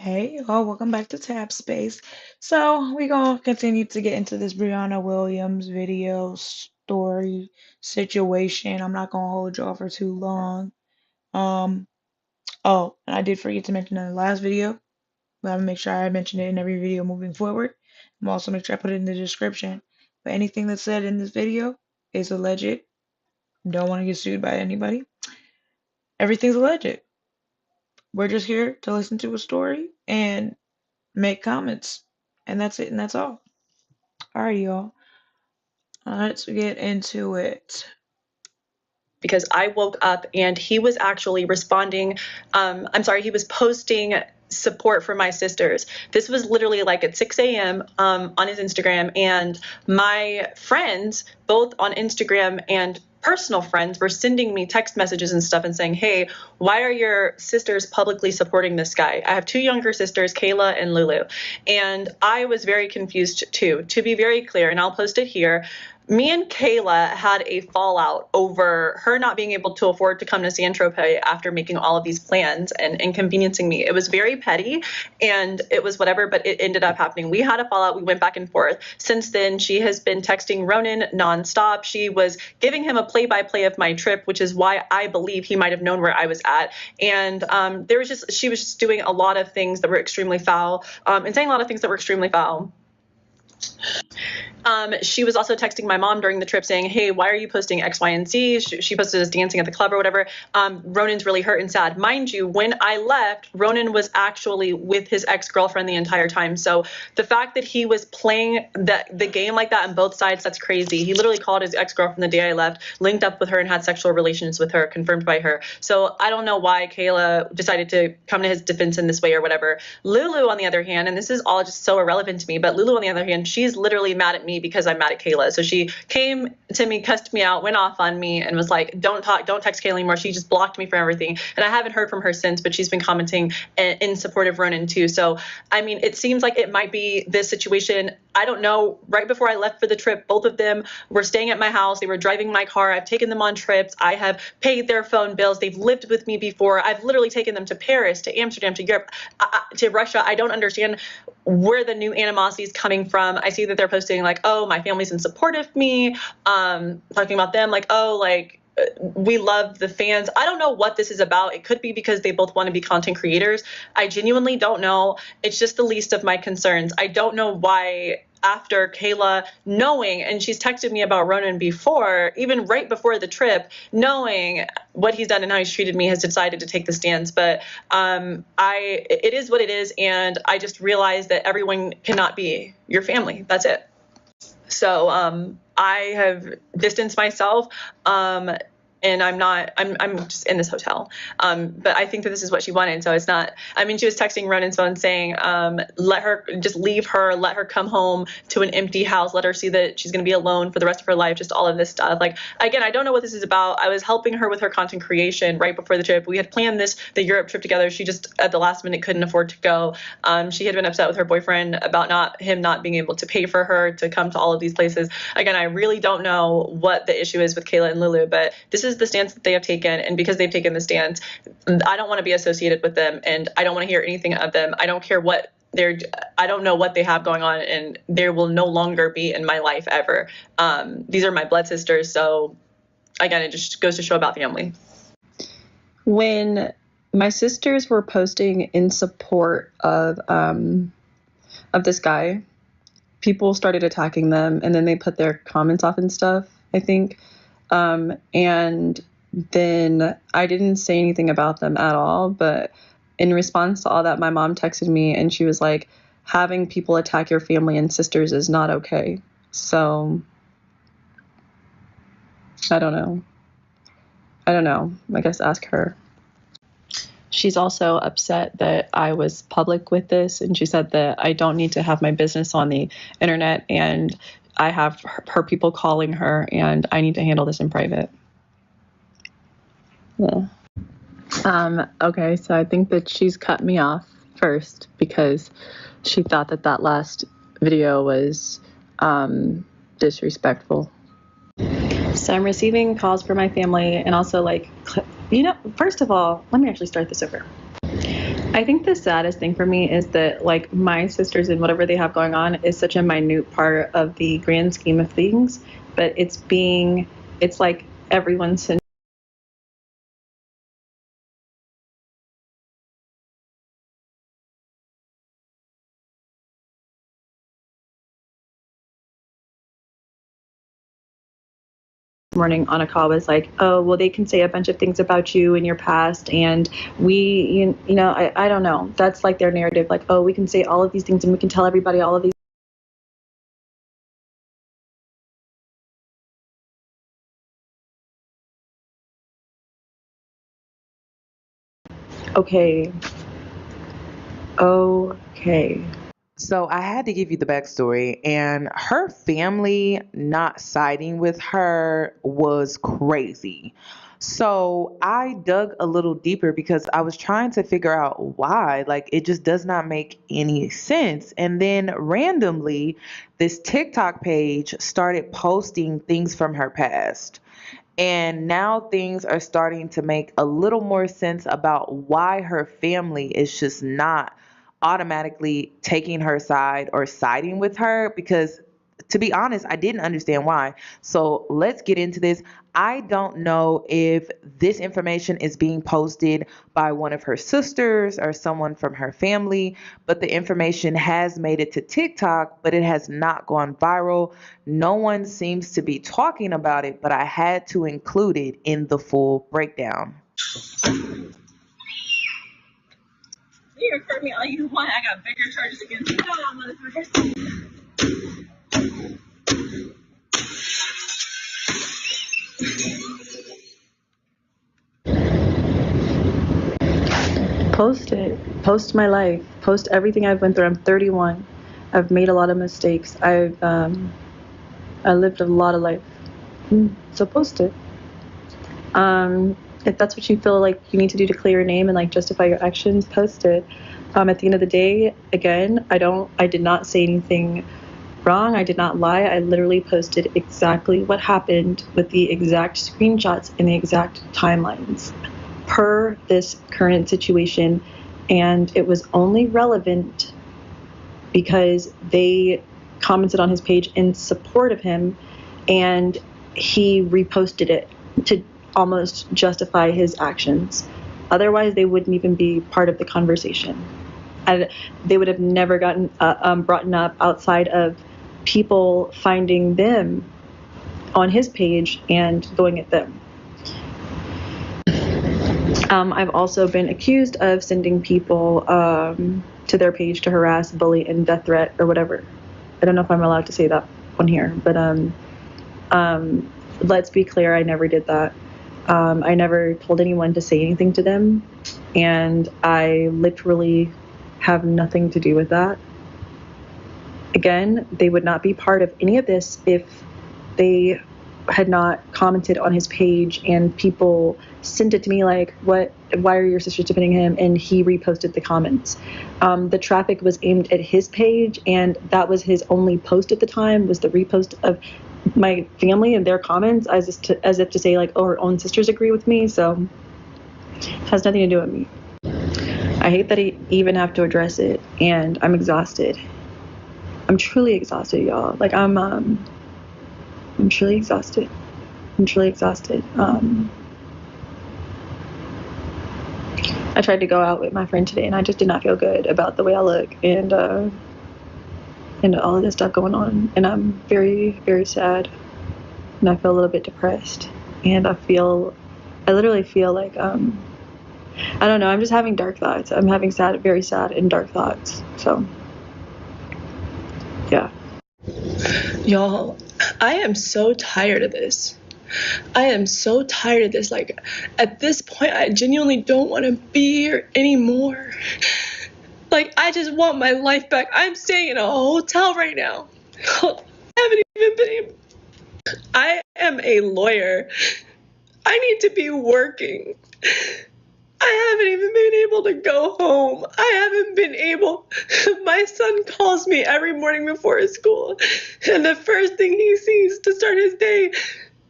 Hey, y'all, welcome back to Tab Space. So, we're gonna continue to get into this Brianna Williams video story situation. I'm not gonna hold y'all for too long. Um, oh, and I did forget to mention in the last video, but I'm gonna make sure I mention it in every video moving forward. I'm also make sure I put it in the description. But anything that's said in this video is alleged. Don't want to get sued by anybody. Everything's alleged. We're just here to listen to a story and make comments. And that's it, and that's all. All right, y'all. Let's get into it. Because I woke up and he was actually responding. He was posting support for my sisters. This was literally like at 6 a.m. On his Instagram, and my friends, both on Instagram and personal friends, were sending me text messages and stuff and saying, hey, why are your sisters publicly supporting this guy? I have two younger sisters, Kayla and Lulu. And I was very confused too. To be very clear, and I'll post it here, me and Kayla had a fallout over her not being able to afford to come to San Tropez after making all of these plans and inconveniencing me. It was very petty and it was whatever, but it ended up happening. We had a fallout. We went back and forth. Since then, she has been texting Ronan nonstop. She was giving him a play-by-play of my trip, which is why I believe he might have known where I was at. And she was just doing a lot of things that were extremely foul, and saying a lot of things that were extremely foul. She was also texting my mom during the trip saying, hey, why are you posting X, Y, and Z? She posted us dancing at the club or whatever. Ronan's really hurt and sad. Mind you, when I left, Ronan was actually with his ex-girlfriend the entire time. So the fact that he was playing the game like that on both sides, that's crazy. He literally called his ex-girlfriend the day I left, linked up with her and had sexual relations with her, confirmed by her. So I don't know why Kayla decided to come to his defense in this way or whatever. Lulu, on the other hand, and this is all just so irrelevant to me, but Lulu, on the other hand, she's literally mad at me because I'm mad at Kayla. So she came to me, cussed me out, went off on me, and was like, don't text Kayla anymore. She just blocked me from everything. And I haven't heard from her since, but she's been commenting in support of Ronan too. So, I mean, it seems like it might be this situation. I don't know. Right before I left for the trip, both of them were staying at my house. They were driving my car. I've taken them on trips. I have paid their phone bills. They've lived with me before. I've literally taken them to Paris, to Amsterdam, to Europe, to Russia. I don't understand where the new animosity is coming from. I see that they're posting like, oh, my family's in support of me, talking about them like, oh, like, we love the fans. I don't know what this is about. It could be because they both want to be content creators. I genuinely don't know. It's just the least of my concerns. I don't know why after Kayla knowing, and she's texted me about Ronan before, even right before the trip, knowing what he's done and how he's treated me, has decided to take the stance. But it is what it is, and I just realized that everyone cannot be your family. That's it. So I have distanced myself, and I'm just in this hotel. But I think that this is what she wanted. So it's not, I mean, she was texting Ronan's phone saying, let her, just leave her, let her come home to an empty house, let her see that she's going to be alone for the rest of her life, just all of this stuff. Like, again, I don't know what this is about. I was helping her with her content creation right before the trip. We had planned the Europe trip together. She just at the last minute couldn't afford to go. She had been upset with her boyfriend about him not being able to pay for her to come to all of these places. Again, I really don't know what the issue is with Kayla and Lulu, but this is the stance that they have taken. And because they've taken the stance, I don't want to be associated with them, and I don't want to hear anything of them. I don't care what I don't know what they have going on, and they will no longer be in my life ever. These are my blood sisters. So again, it just goes to show about family. When my sisters were posting in support of this guy, people started attacking them, and then they put their comments off and stuff, I think. And then I didn't say anything about them at all, but in response to all that, my mom texted me and she was like, having people attack your family and sisters is not okay. So I don't know. I guess ask her. She's also upset that I was public with this, and she said that I don't need to have my business on the internet, and I have her people calling her, and I need to handle this in private. Yeah. Okay, so I think that she's cut me off first because she thought that last video was disrespectful. So I'm receiving calls from my family, and also, like, first of all, let me actually start this over. I think the saddest thing for me is that, like, my sisters and whatever they have going on is such a minute part of the grand scheme of things, but it's like everyone's morning on a call was like, oh, well, they can say a bunch of things about you in your past, and I don't know. That's like their narrative, like, oh, we can say all of these things and we can tell everybody all of these. Okay. Okay. So I had to give you the backstory, and her family not siding with her was crazy. So I dug a little deeper because I was trying to figure out why. Like, it just does not make any sense. And then randomly, this TikTok page started posting things from her past. And now things are starting to make a little more sense about why her family is just not automatically taking her side or siding with her. Because to be honest, I didn't understand why. So let's get into this. I don't know if this information is being posted by one of her sisters or someone from her family, but the information has made it to TikTok, but it has not gone viral. No one seems to be talking about it, but I had to include it in the full breakdown. You record me all you want. I got bigger charges against you. No, motherfuckers. Post it. Post my life. Post everything I've been through. I'm 31. I've made a lot of mistakes. I lived a lot of life. So post it. If that's what you feel like you need to do to clear your name and like justify your actions, post it. At the end of the day, again, I did not say anything wrong. I did not lie. I literally posted exactly what happened with the exact screenshots and the exact timelines per this current situation. And it was only relevant because they commented on his page in support of him, and he reposted it to almost justify his actions. Otherwise, they wouldn't even be part of the conversation. They would have never gotten brought up outside of people finding them on his page and going at them. I've also been accused of sending people to their page to harass, bully, and death threat or whatever. I don't know if I'm allowed to say that on here, but let's be clear, I never did that. I never told anyone to say anything to them, and I literally have nothing to do with that. Again, they would not be part of any of this if they had not commented on his page and people sent it to me like, why are your sisters defending him? And he reposted the comments. The traffic was aimed at his page, and that was his only post at the time, was the repost of my family and their comments, as if to say like, oh, her own sisters agree with me. So it has nothing to do with me. I hate that I even have to address it, and I'm exhausted. I'm truly exhausted, y'all. Like I'm truly exhausted. I'm truly exhausted. I tried to go out with my friend today, and I just did not feel good about the way I look and all of this stuff going on. And I'm very, very sad, and I feel a little bit depressed. And I literally feel like I don't know. I'm just having dark thoughts. I'm having very sad and dark thoughts. So, yeah. Y'all, I am so tired of this. I am so tired of this. Like, at this point, I genuinely don't want to be here anymore. Like, I just want my life back. I'm staying in a hotel right now. I haven't even been able. I am a lawyer. I need to be working. I haven't even been able to go home. I haven't been able. My son calls me every morning before his school, and the first thing he sees to start his day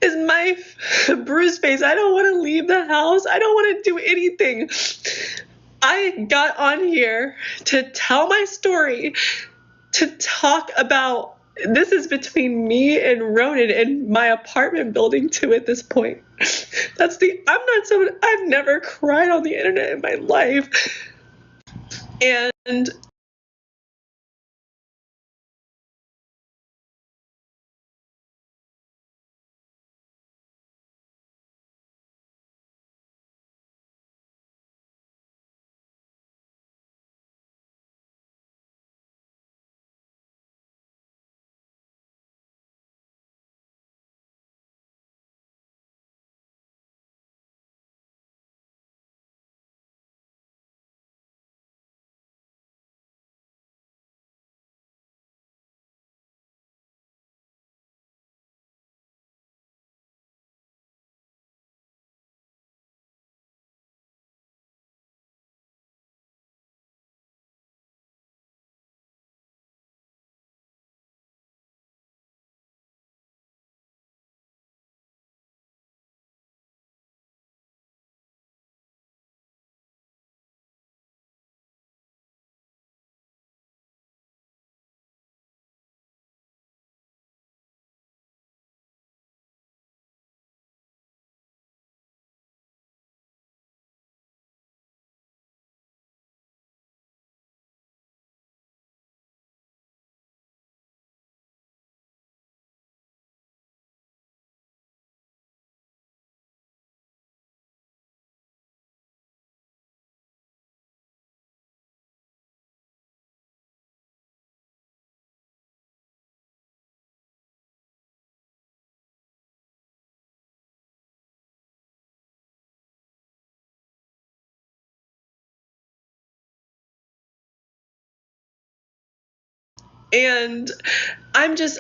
is my bruised face. I don't want to leave the house. I don't want to do anything. I got on here to tell my story, to talk about this is between me and Ronan in my apartment building too at this point. I'm not someone, I've never cried on the internet in my life. And and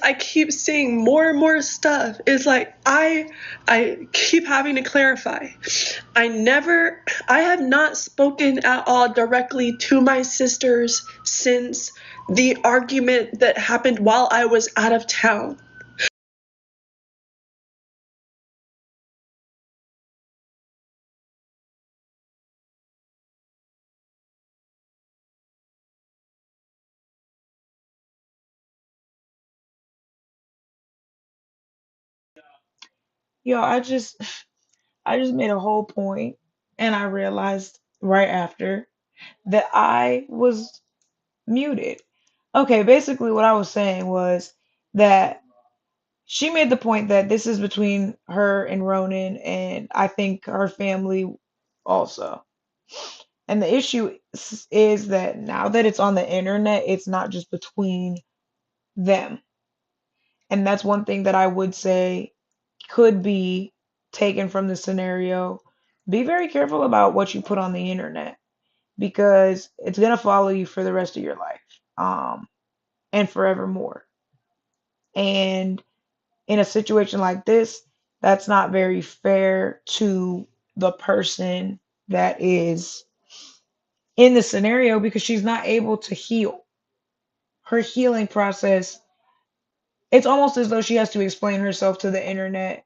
I keep seeing more and more stuff. It's like I keep having to clarify. I have not spoken at all directly to my sisters since the argument that happened while I was out of town. Yo, I just made a whole point and I realized right after that I was muted. Okay, basically what I was saying was that she made the point that this is between her and Ronan, and I think her family also. And the issue is that now that it's on the internet, it's not just between them. And that's one thing that I would say could be taken from the scenario. Be very careful about what you put on the internet because it's going to follow you for the rest of your life, and forevermore. And in a situation like this, that's not very fair to the person that is in the scenario because she's not able to heal. Her healing process, it's almost as though she has to explain herself to the internet,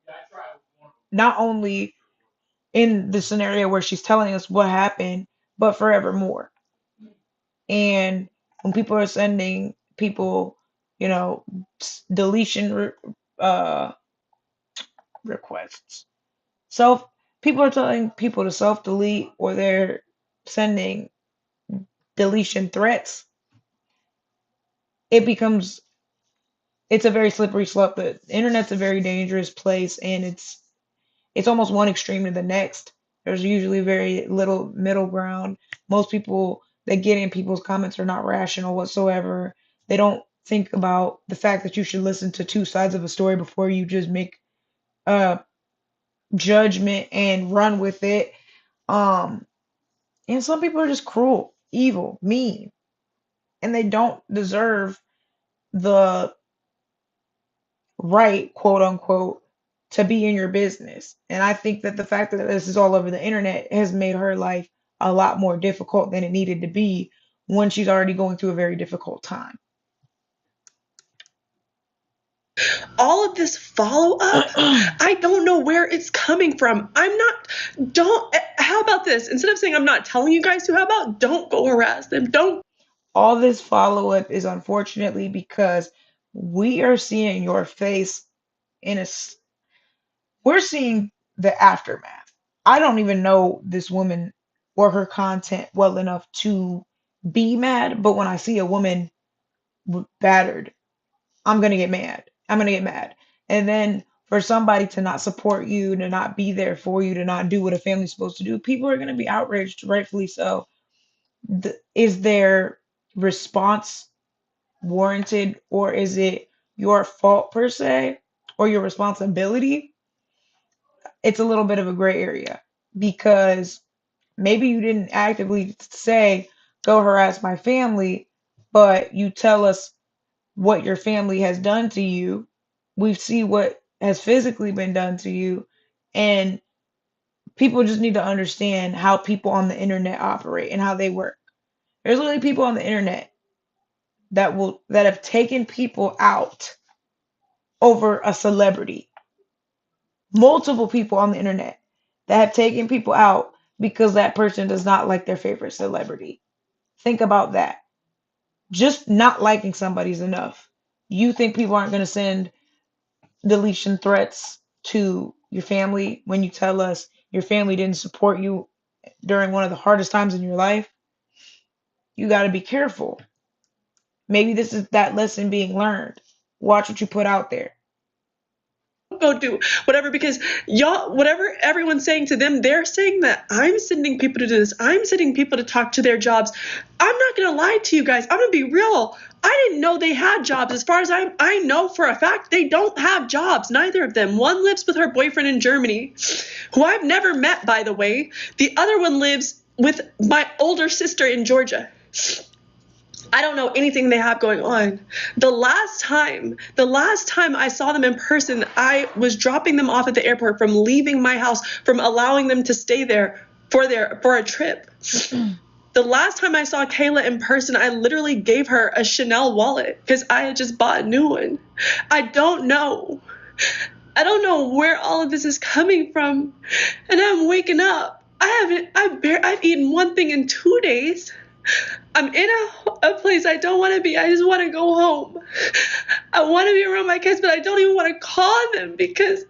not only in the scenario where she's telling us what happened, but forevermore. And when people are sending people, deletion uh, requests, self people are telling people to self delete or they're sending deletion threats, it becomes it's a very slippery slope. The internet's a very dangerous place, and it's almost one extreme to the next. There's usually very little middle ground. Most people that get in people's comments are not rational whatsoever. They don't think about the fact that you should listen to two sides of a story before you just make a judgment and run with it. Um, and some people are just cruel, evil, mean, and they don't deserve the right, quote unquote, to be in your business. And I think that the fact that this is all over the internet has made her life a lot more difficult than it needed to be when she's already going through a very difficult time. All of this follow up, I don't know where it's coming from. How about this? Instead of saying I'm not telling you guys to, how about don't go harass them? Don't. All this follow up is unfortunately because we are seeing your face in a we're seeing the aftermath. I don't even know this woman or her content well enough to be mad, but when I see a woman battered, I'm gonna get mad. I'm gonna get mad. And then for somebody to not support you, to not be there for you, to not do what a family's supposed to do, people are gonna be outraged, rightfully so. Is their response warranted, or is it your fault per se, or your responsibility? It's a little bit of a gray area because maybe you didn't actively say, go harass my family, but you tell us what your family has done to you. We see what has physically been done to you. And people just need to understand how people on the internet operate and how they work. There's literally people on the internet that have taken people out over a celebrity. Multiple people on the internet that have taken people out because that person does not like their favorite celebrity. Think about that. Just not liking somebody's enough. You think people aren't going to send deletion threats to your family when you tell us your family didn't support you during one of the hardest times in your life? You got to be careful. Maybe this is that lesson being learned. Watch what you put out there. Go do whatever, because y'all, whatever everyone's saying to them, they're saying that I'm sending people to do this. I'm sending people to talk to their jobs. I'm not going to lie to you guys. I'm going to be real. I didn't know they had jobs. As far as I know for a fact, they don't have jobs. Neither of them. One lives with her boyfriend in Germany, who I've never met, by the way. The other one lives with my older sister in Georgia. I don't know anything they have going on. The last time I saw them in person, I was dropping them off at the airport from leaving my house, from allowing them to stay there for a trip. The last time I saw Kayla in person, I literally gave her a Chanel wallet because I had just bought a new one. I don't know where all of this is coming from, and I'm waking up. I've eaten one thing in 2 days. I'm in a place I don't want to be. I just want to go home. I want to be around my kids, but I don't even want to call them because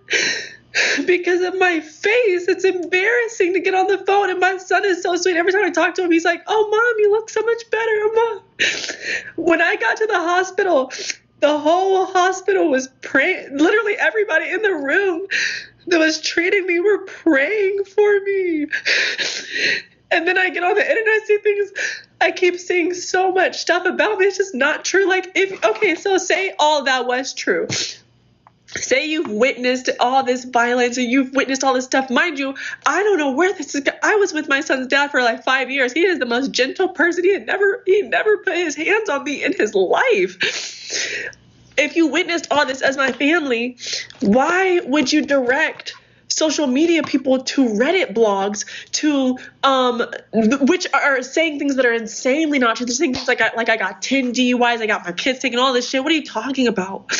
of my face. It's embarrassing to get on the phone, and my son is so sweet. Every time I talk to him, he's like, "Oh, Mom, you look so much better, Mom." When I got to the hospital, the whole hospital was praying. Literally everybody in the room that was treating me were praying for me. And then I get on the internet, see things. I keep seeing so much stuff about me. It's just not true. So say all that was true. Say you've witnessed all this violence and you've witnessed all this stuff. Mind you, I don't know where this is. I was with my son's dad for like 5 years. He is the most gentle person. He never put his hands on me in his life. If you witnessed all this as my family, why would you direct social media people to Reddit blogs which are saying things that are insanely not true? They're saying things like I got 10 DUIs, I got my kids taken, all this shit. What are you talking about?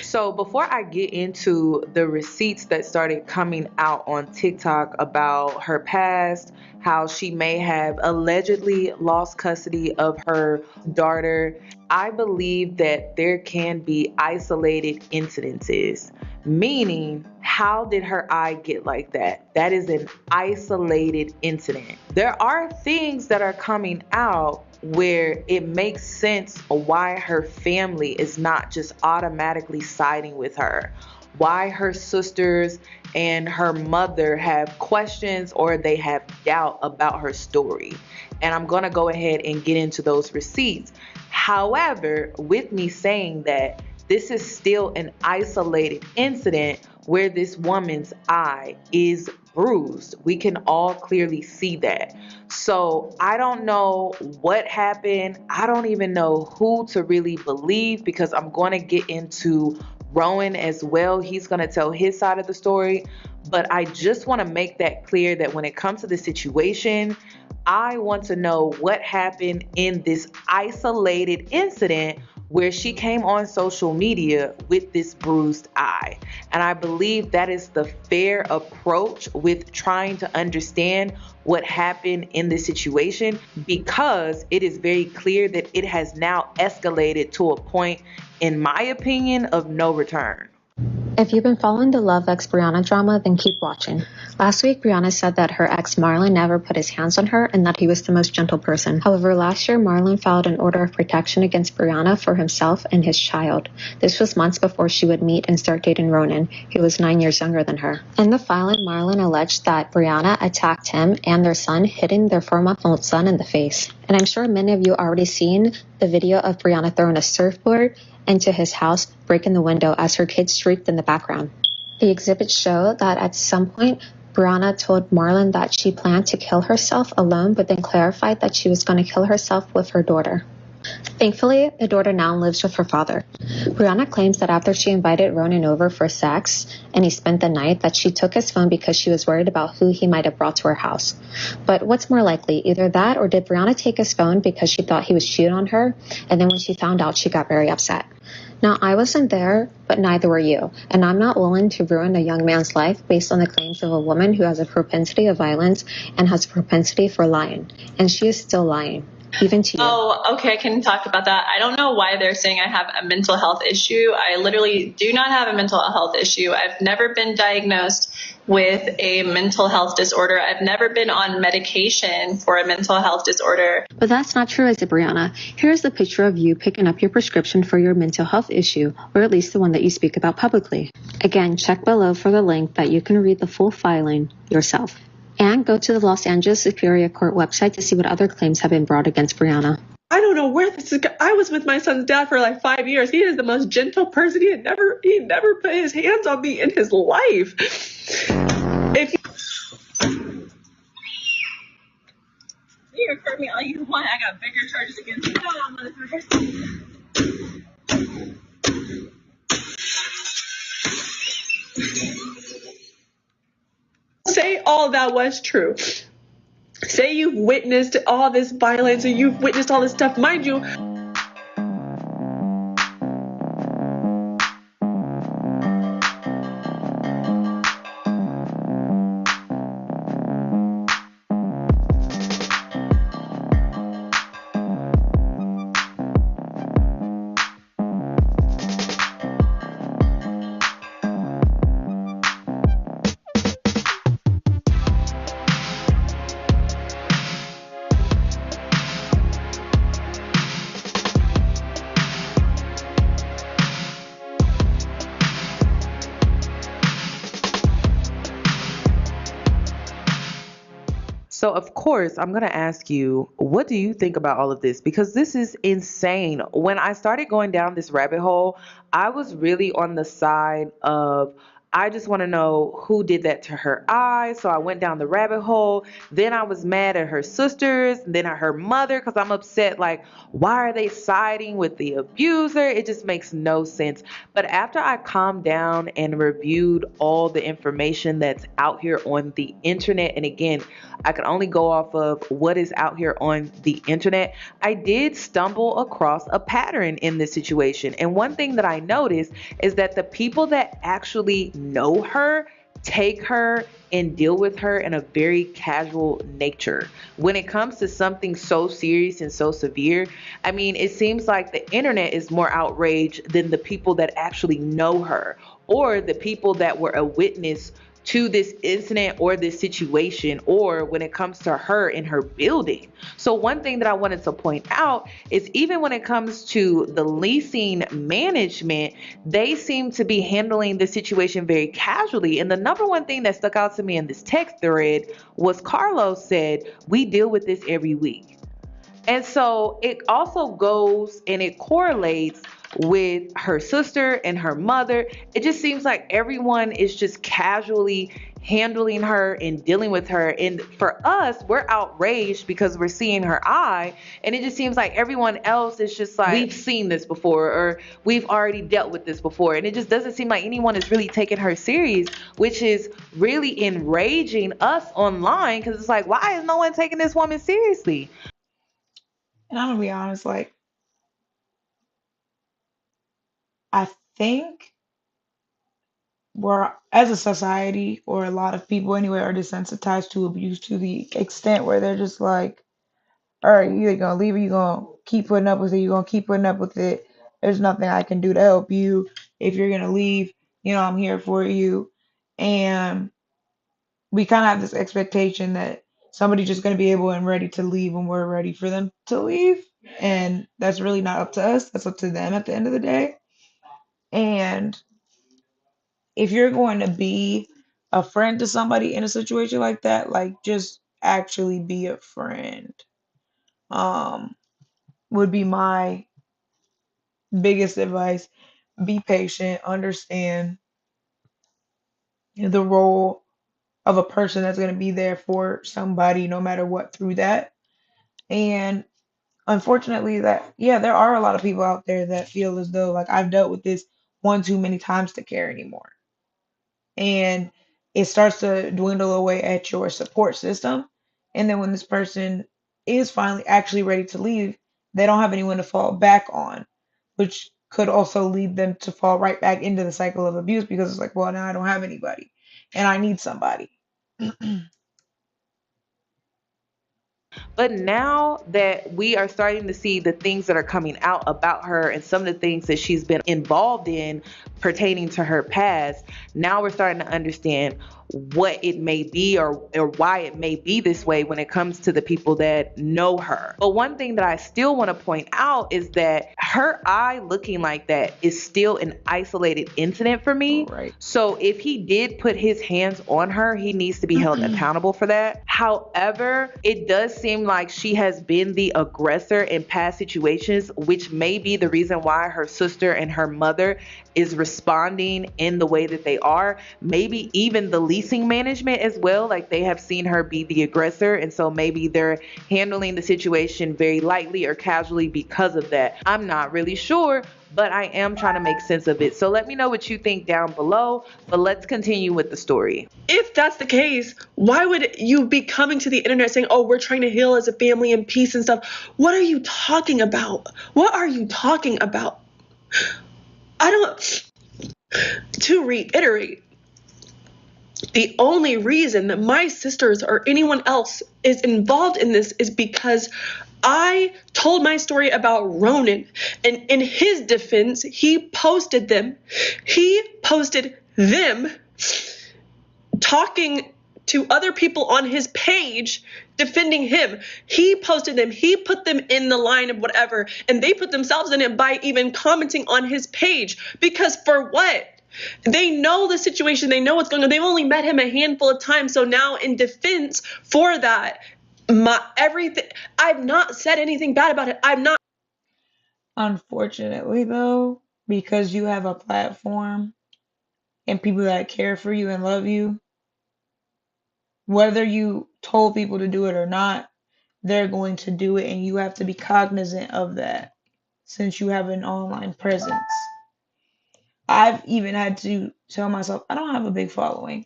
So before I get into the receipts that started coming out on TikTok about her past, how she may have allegedly lost custody of her daughter, I believe that there can be isolated incidences. Meaning, how did her eye get like that? That is an isolated incident. There are things that are coming out where it makes sense why her family is not just automatically siding with her, why her sisters and her mother have questions or they have doubt about her story. And I'm going to go ahead and get into those receipts. However, with me saying that, this is still an isolated incident where this woman's eye is bruised. We can all clearly see that. So I don't know what happened. I don't even know who to really believe because I'm going to get into Rowan as well. He's going to tell his side of the story. But I just want to make that clear that when it comes to the situation, I want to know what happened in this isolated incident where she came on social media with this bruised eye. And I believe that is the fair approach with trying to understand what happened in this situation, because it is very clear that it has now escalated to a point, in my opinion, of no return. If you've been following the Love X Brianna drama, then keep watching. Last week, Brianna said that her ex Marlon never put his hands on her and that he was the most gentle person. However, last year, Marlon filed an order of protection against Brianna for himself and his child. This was months before she would meet and start dating Ronan, who was 9 years younger than her. In the filing, Marlon alleged that Brianna attacked him and their son, hitting their 4-month-old son in the face. And I'm sure many of you already seen the video of Brianna throwing a surfboard into his house, breaking the window as her kids shrieked in the background. The exhibits show that at some point, Brianna told Marlon that she planned to kill herself alone, but then clarified that she was going to kill herself with her daughter. Thankfully, the daughter now lives with her father. Brianna claims that after she invited Ronan over for sex and he spent the night, that she took his phone because she was worried about who he might have brought to her house. But what's more likely, either that or did Brianna take his phone because she thought he was cheating on her, and then when she found out, she got very upset. Now, I wasn't there, but neither were you, and I'm not willing to ruin a young man's life based on the claims of a woman who has a propensity of violence and has a propensity for lying, and she is still lying. Even to you. Oh, okay, I can talk about that. I don't know why they're saying I have a mental health issue. I literally do not have a mental health issue. I've never been diagnosed with a mental health disorder. I've never been on medication for a mental health disorder. But that's not true, is it, Brianna? Here's the picture of you picking up your prescription for your mental health issue, or at least the one that you speak about publicly. Again, check below for the link that you can read the full filing yourself. And go to the Los Angeles Superior Court website to see what other claims have been brought against Brianna. I don't know where this is. I was with my son's dad for like 5 years. He is the most gentle person. He never put his hands on me in his life. If you record me all you want, I got bigger charges against you. Say all that was true. Say you've witnessed all this violence and you've witnessed all this stuff. Mind you, So, of course, I'm going to ask you, what do you think about all of this? Because this is insane. When I started going down this rabbit hole, I was really on the side of, I just want to know who did that to her eye. So I went down the rabbit hole. Then I was mad at her sisters, then at her mother, because I'm upset. Like, why are they siding with the abuser? It just makes no sense. But after I calmed down and reviewed all the information that's out here on the internet, and again, I can only go off of what is out here on the internet, I did stumble across a pattern in this situation. And one thing that I noticed is that the people that actually know her take her and deal with her in a very casual nature. When it comes to something so serious and so severe, I mean, it seems like the internet is more outraged than the people that actually know her, or the people that were a witness to this incident or this situation, or when it comes to her in her building. So one thing that I wanted to point out is, even when it comes to the leasing management, they seem to be handling the situation very casually. And the number one thing that stuck out to me in this text thread was Carlos said, "We deal with this every week." And so it also goes and it correlates with her sister and her mother. It just seems like everyone is just casually handling her and dealing with her. And for us, we're outraged because we're seeing her eye. And it just seems like everyone else is just like, we've seen this before, or we've already dealt with this before. And it just doesn't seem like anyone is really taking her serious, which is really enraging us online, because it's like, why is no one taking this woman seriously? And I'm gonna be honest, like, I think we're, as a society, or a lot of people anyway, are desensitized to abuse to the extent where they're just like, all right, you either gonna leave or you gonna keep putting up with it. You're gonna keep putting up with it. There's nothing I can do to help you. If you're gonna leave, I'm here for you. And we kind of have this expectation that somebody's just gonna be able and ready to leave when we're ready for them to leave. And that's really not up to us. That's up to them at the end of the day. And if you're going to be a friend to somebody in a situation like that, like just actually be a friend. Um, would be my biggest advice. Be patient, understand the role of a person that's going to be there for somebody no matter what through that. And unfortunately, that, yeah, there are a lot of people out there that feel as though like I've dealt with this one too many times to care anymore. And it starts to dwindle away at your support system. And then when this person is finally actually ready to leave, they don't have anyone to fall back on, which could also lead them to fall right back into the cycle of abuse because it's like, well, now I don't have anybody and I need somebody. But now that we are starting to see the things that are coming out about her and some of the things that she's been involved in pertaining to her past, now we're starting to understand what it may be, or why it may be this way when it comes to the people that know her. But one thing that I still want to point out is that her eye looking like that is still an isolated incident for me. Right. So if he did put his hands on her, he needs to be held accountable for that. However, it does seem like she has been the aggressor in past situations, which may be the reason why her sister and her mother is responding in the way that they are. Maybe even the leasing management as well, like they have seen her be the aggressor, and so maybe they're handling the situation very lightly or casually because of that. I'm not really sure, but I am trying to make sense of it. So let me know what you think down below, but let's continue with the story. If that's the case, why would you be coming to the internet saying, oh, we're trying to heal as a family and peace and stuff? What are you talking about? What are you talking about? To reiterate, the only reason that my sisters or anyone else is involved in this is because I told my story about Ronan, and in his defense, he posted them talking to other people on his page defending him. He posted them, he put them in the line of whatever, and they put themselves in it by even commenting on his page. Because for what? They know the situation, they know what's going on. They've only met him a handful of times. So now in defense for that, I've not said anything bad about it. Unfortunately, though, because you have a platform and people that care for you and love you, whether you told people to do it or not, they're going to do it, and you have to be cognizant of that since you have an online presence. I've even had to tell myself I don't have a big following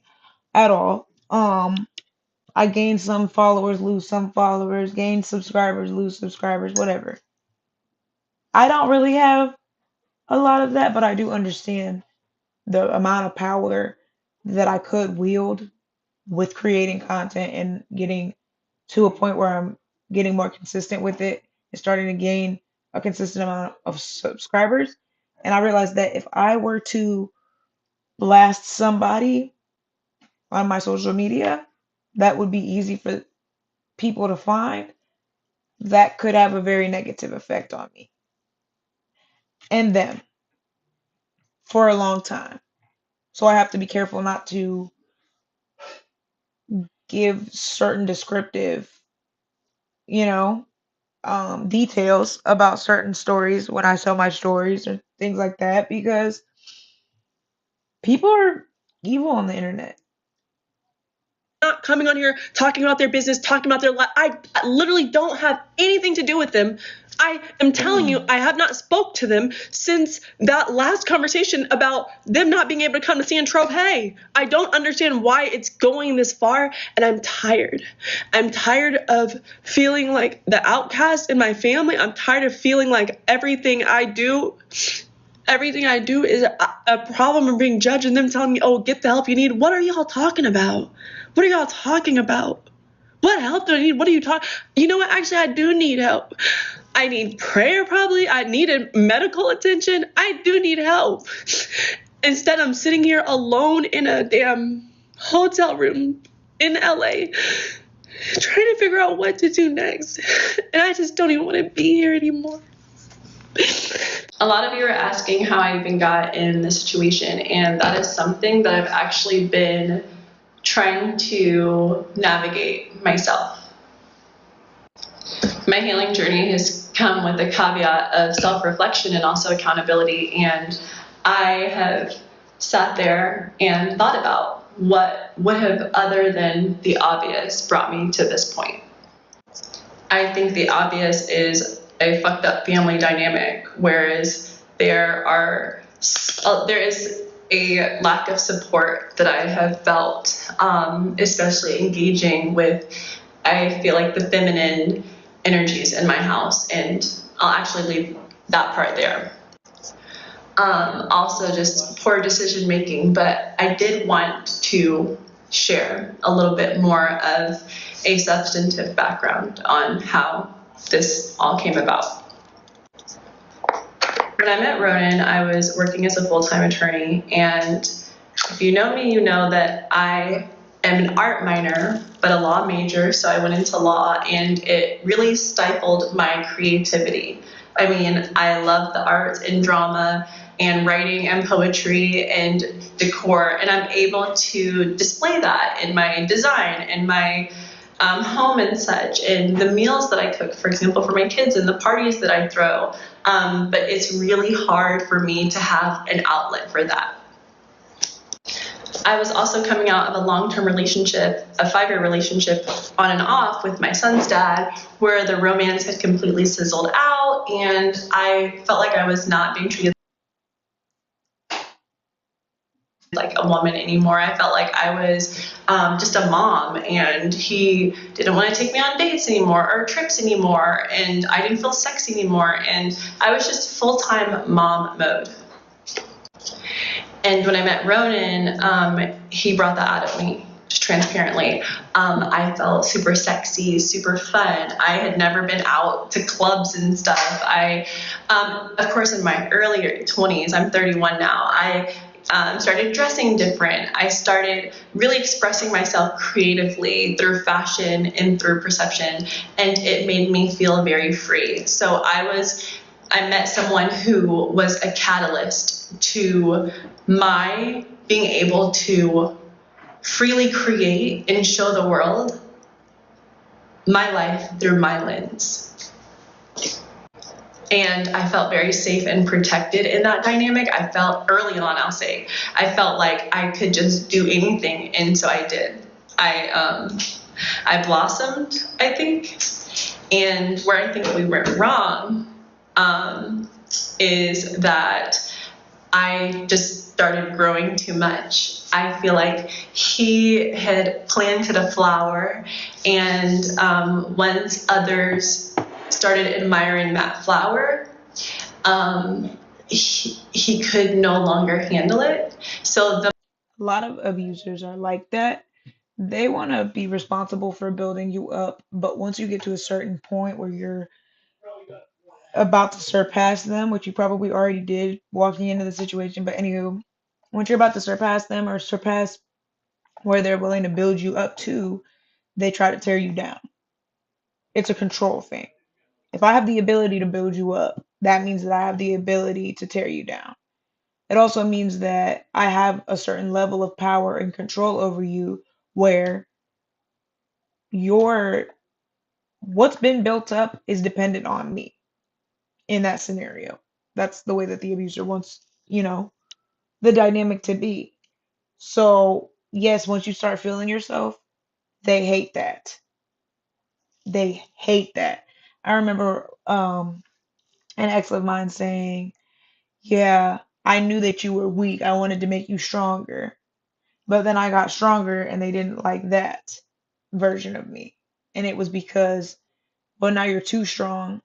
at all. I gain some followers, lose some followers, gain subscribers, lose subscribers, whatever. I don't really have a lot of that, but I do understand the amount of power that I could wield with creating content and getting to a point where I'm getting more consistent with it and starting to gain a consistent amount of subscribers. And I realized that if I were to blast somebody on my social media, that would be easy for people to find. That could have a very negative effect on me and them for a long time. So I have to be careful not to give certain descriptive, you know, details about certain stories when I tell my stories or things like that because people are evil on the internet. Not coming on here talking about their business, talking about their life. I literally don't have anything to do with them. I am telling you, I have not spoke to them since that last conversation about them not being able to come to San Tropez. I don't understand why it's going this far, and I'm tired. I'm tired of feeling like the outcast in my family. I'm tired of feeling like everything I do everything I do is a problem of being judged and them telling me, oh, get the help you need. What are y'all talking about? What are y'all talking about? What help do I need? What are you talking? You know what? Actually, I do need help. I need prayer probably. I needed medical attention. I do need help. Instead, I'm sitting here alone in a damn hotel room in LA trying to figure out what to do next. And I just don't even want to be here anymore. A lot of you are asking how I even got in this situation, and that is something that I've actually been trying to navigate myself. My healing journey has come with a caveat of self-reflection and also accountability, and I have sat there and thought about what would have, other than the obvious, brought me to this point. I think the obvious is a fucked up family dynamic, whereas there is a lack of support that I have felt, especially engaging with, I feel like, the feminine energies in my house, and I'll actually leave that part there. Also just poor decision making, but I did want to share a little bit more of a substantive background on how this all came about. When I met Ronan, I was working as a full-time attorney, and if you know me, you know that I am an art minor, but a law major, so I went into law, and it really stifled my creativity. I mean, I love the arts and drama and writing and poetry and decor, and I'm able to display that in my design and my home and such, and the meals that I cook, for example, for my kids, and the parties that I throw. But it's really hard for me to have an outlet for that. I was also coming out of a long-term relationship, a 5-year relationship on and off with my son's dad, where the romance had completely sizzled out, and I felt like I was not being treated like a woman anymore. I felt like I was just a mom, and he didn't want to take me on dates anymore or trips anymore, and I didn't feel sexy anymore, and I was just full-time mom mode. And when I met Ronan, he brought that out of me, just transparently. I felt super sexy, super fun. I had never been out to clubs and stuff. Of course, in my earlier 20s, I'm 31 now, I started dressing different. I started really expressing myself creatively through fashion and through perception, and it made me feel very free. So I met someone who was a catalyst to my being able to freely create and show the world my life through my lens. And I felt very safe and protected in that dynamic. I felt early on, I'll say, I felt like I could just do anything, and so I did. I blossomed, I think, and where I think we went wrong is that I just started growing too much. I feel like he had planted a flower, and once others started admiring that flower, he could no longer handle it. So A lot of abusers are like that. They want to be responsible for building you up, but once you get to a certain point where you're about to surpass them, which you probably already did walking into the situation, but anywho, once you're about to surpass them or surpass where they're willing to build you up to, they try to tear you down. It's a control thing. If I have the ability to build you up, that means that I have the ability to tear you down. It also means that I have a certain level of power and control over you where your what's been built up is dependent on me in that scenario. That's the way that the abuser wants, the dynamic to be. So, yes, once you start feeling yourself, they hate that. They hate that. I remember an ex of mine saying, yeah, I knew that you were weak. I wanted to make you stronger. But then I got stronger and they didn't like that version of me. And it was because, well, now you're too strong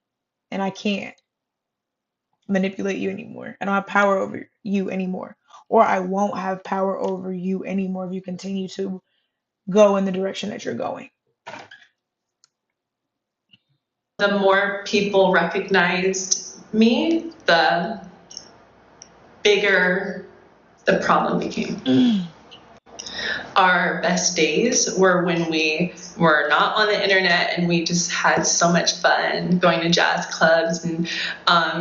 and I can't. manipulate you anymore. I don't have power over you anymore. Or I won't have power over you anymore if you continue to go in the direction that you're going. The more people recognized me, the bigger the problem became. Our best days were when we were not on the internet and we just had so much fun going to jazz clubs and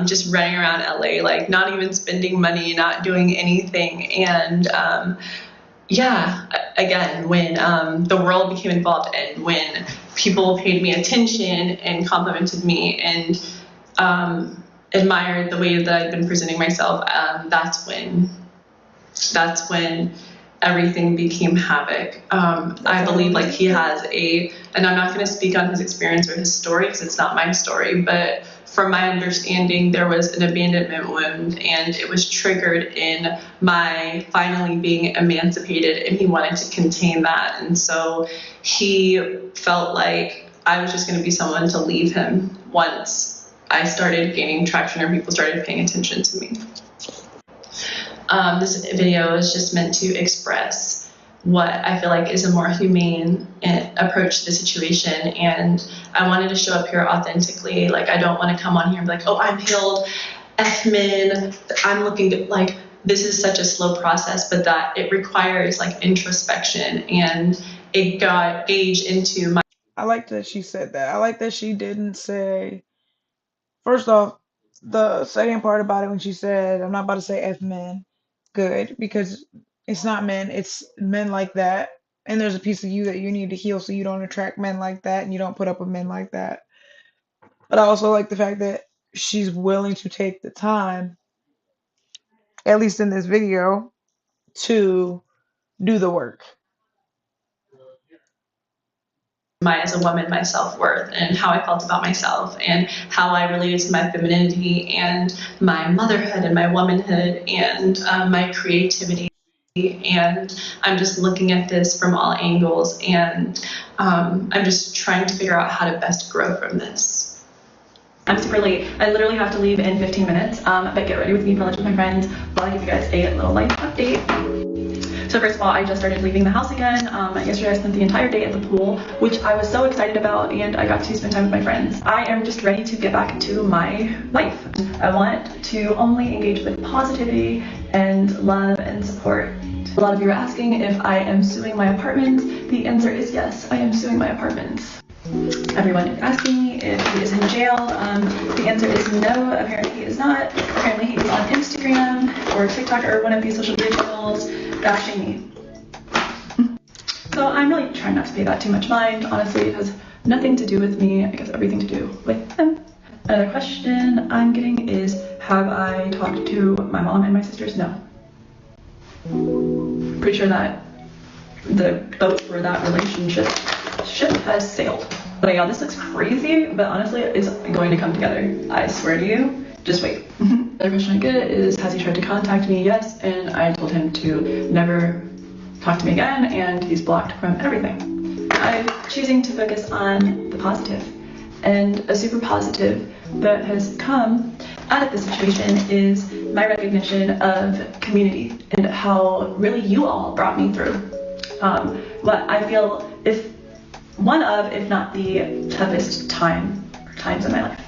just running around LA, like not even spending money, not doing anything. And again, when the world became involved and when people paid me attention and complimented me and admired the way that I'd been presenting myself, that's when everything became havoc. I believe like he has and I'm not going to speak on his experience or his story because it's not my story, but from my understanding, there was an abandonment wound and it was triggered in my finally being emancipated, and he wanted to contain that. And so he felt like I was just going to be someone to leave him once I started gaining traction or people started paying attention to me. This video is just meant to express what I feel like is a more humane approach to the situation, and I wanted to show up here authentically. Like, I don't want to come on here and be like, oh, I'm healed, F-min, I'm looking good. Like, this is such a slow process, but that it requires like introspection, and it got gauged into my. I like that she said that. I like that she didn't say, first off, the second part about it when she said, I'm not about to say F men, good, because it's not men, it's men like that. And there's a piece of you that you need to heal so you don't attract men like that and you don't put up with men like that. But I also like the fact that she's willing to take the time, at least in this video, to do the work. As a woman, my self-worth and how I felt about myself and how I related to my femininity and my motherhood and my womanhood and my creativity. And I'm just looking at this from all angles, and I'm just trying to figure out how to best grow from this. I'm super late. I literally have to leave in 15 minutes, but get ready with me for lunch with my friends while I give you guys a little life update. So first of all, I just started leaving the house again. Yesterday I spent the entire day at the pool, which I was so excited about, and I got to spend time with my friends. I am just ready to get back to my life. I want to only engage with positivity and love and support. A lot of you are asking if I am suing my apartment. The answer is yes, I am suing my apartment. Everyone is asking me if he is in jail. The answer is no, apparently he is not. Apparently he is on Instagram or TikTok or one of these social media channels bashing me. So I'm really trying not to pay that too much mind. Honestly, it has nothing to do with me. I guess everything to do with him. Another question I'm getting is, have I talked to my mom and my sisters? No. Pretty sure that the boat for that relationship has sailed. But yeah, this looks crazy, but honestly, it's going to come together. I swear to you, just wait. Another question I get is, has he tried to contact me? Yes, and I told him to never talk to me again, and he's blocked from everything. I'm choosing to focus on the positive, and a super positive that has come out of this situation is my recognition of community and how really you all brought me through what I feel if not the toughest times in my life.